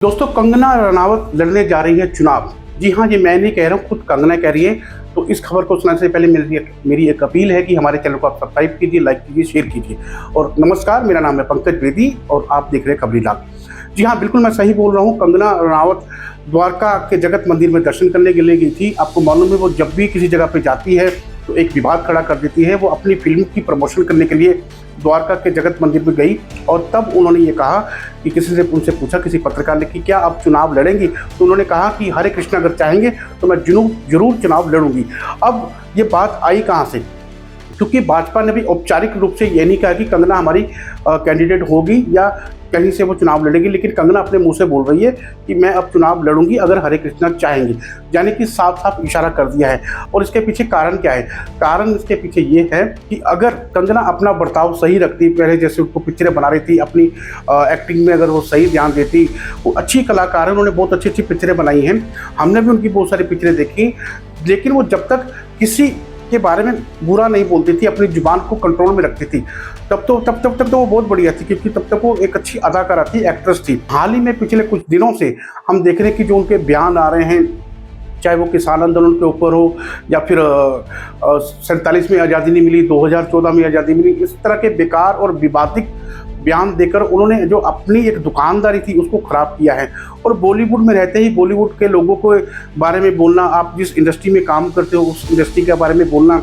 दोस्तों, कंगना रनावत लड़ने जा रही है चुनाव। जी हाँ, ये मैं नहीं कह रहा हूँ, खुद कंगना कह रही है। तो इस खबर को सुनाने से पहले मेरी एक अपील है कि हमारे चैनल को आप सब्सक्राइब कीजिए, लाइक कीजिए, शेयर कीजिए। और नमस्कार, मेरा नाम है पंकज बेदी और आप देख रहे हैं खबरी लाल। जी हाँ, बिल्कुल मैं सही बोल रहा हूँ। कंगना रनावत द्वारका के जगत मंदिर में दर्शन करने के लिए गई थी। आपको मालूम है, वो जब भी किसी जगह पे जाती है तो एक विवाद खड़ा कर देती है। वो अपनी फिल्म की प्रमोशन करने के लिए द्वारका के जगत मंदिर में गई और तब उन्होंने ये कहा कि किसी से उनसे पूछा, किसी पत्रकार ने, कि क्या आप चुनाव लड़ेंगी? तो उन्होंने कहा कि हरे कृष्ण अगर चाहेंगे तो मैं जरूर चुनाव लड़ूंगी। अब ये बात आई कहाँ से? क्योंकि भाजपा ने भी औपचारिक रूप से ये नहीं कहा कि कंगना हमारी कैंडिडेट होगी या कहीं से वो चुनाव लड़ेगी, लेकिन कंगना अपने मुंह से बोल रही है कि मैं अब चुनाव लड़ूंगी अगर हरे कृष्णा चाहेंगे, यानी कि साफ साफ इशारा कर दिया है। और इसके पीछे कारण क्या है? कारण इसके पीछे ये है कि अगर कंगना अपना बर्ताव सही रखती, पहले जैसे उनको पिक्चरें बना रही थी, अपनी एक्टिंग में अगर वो सही ध्यान देती, वो अच्छी कलाकार है, उन्होंने बहुत अच्छी अच्छी पिक्चरें बनाई हैं, हमने भी उनकी बहुत सारी पिक्चरें देखी। लेकिन वो जब तक किसी के बारे में बुरा नहीं बोलती थी, अपनी जुबान को कंट्रोल में रखती थी, तब तक तो वो बहुत बढ़िया थी, क्योंकि तब तक वो एक अच्छी अदाकारा थी, एक्ट्रेस थी। हाल ही में पिछले कुछ दिनों से हम देख रहे हैं कि जो उनके बयान आ रहे हैं, चाहे वो किसान आंदोलन के ऊपर हो या फिर 47 में आज़ादी नहीं मिली, 2014 में आज़ादी मिली, इस तरह के बेकार और विवादित बयान देकर उन्होंने जो अपनी एक दुकानदारी थी उसको ख़राब किया है। और बॉलीवुड में रहते ही बॉलीवुड के लोगों के बारे में बोलना, आप जिस इंडस्ट्री में काम करते हो उस इंडस्ट्री के बारे में बोलना,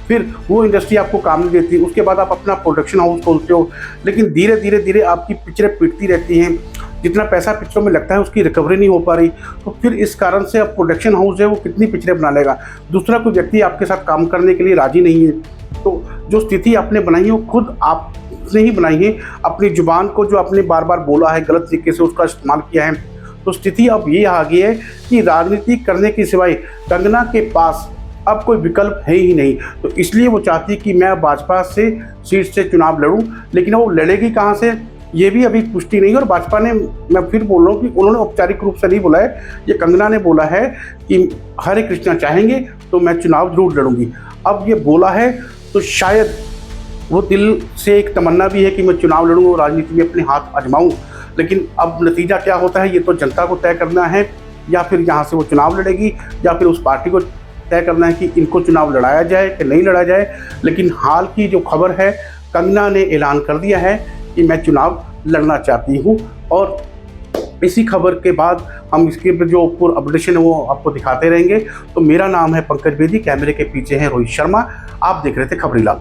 फिर वो इंडस्ट्री आपको काम नहीं देती, उसके बाद आप अपना प्रोडक्शन हाउस खोलते हो, लेकिन धीरे धीरे आपकी पिक्चरें पिटती रहती हैं, जितना पैसा पिक्चरों में लगता है उसकी रिकवरी नहीं हो पा रही। तो फिर इस कारण से अब प्रोडक्शन हाउस है वो कितनी पिक्चरें बना लेगा, दूसरा कोई व्यक्ति आपके साथ काम करने के लिए राजी नहीं है। तो जो स्थिति आपने बनाई है वो खुद आपने ही बनाई है, अपनी जुबान को जो आपने बार बार बोला है, गलत तरीके से उसका इस्तेमाल किया है। तो स्थिति अब ये आ गई है कि राजनीति करने के सिवाय कंगना के पास अब कोई विकल्प है ही नहीं। तो इसलिए वो चाहती कि मैं भाजपा से सीट से चुनाव लड़ूं, लेकिन वो लड़ेगी कहाँ से ये भी अभी पुष्टि नहीं है। और भाजपा ने, मैं फिर बोल रहा हूँ कि उन्होंने औपचारिक रूप से नहीं बोला है, ये कंगना ने बोला है कि हरे कृष्णा चाहेंगे तो मैं चुनाव जरूर लड़ूंगी। अब ये बोला है तो शायद वो दिल से एक तमन्ना भी है कि मैं चुनाव लड़ूँ और राजनीति में अपने हाथ आजमाऊँ, लेकिन अब नतीजा क्या होता है ये तो जनता को तय करना है, या फिर यहाँ से वो चुनाव लड़ेगी या फिर उस पार्टी को तय करना है कि इनको चुनाव लड़ाया जाए कि नहीं लड़ा जाए। लेकिन हाल की जो खबर है, कंगना ने ऐलान कर दिया है कि मैं चुनाव लड़ना चाहती हूँ। और इसी खबर के बाद हम इसके जो पूर्ण अपडेशन है वो आपको दिखाते रहेंगे। तो मेरा नाम है पंकज बेदी, कैमरे के पीछे है रोहित शर्मा, आप देख रहे थे खबरी लाल।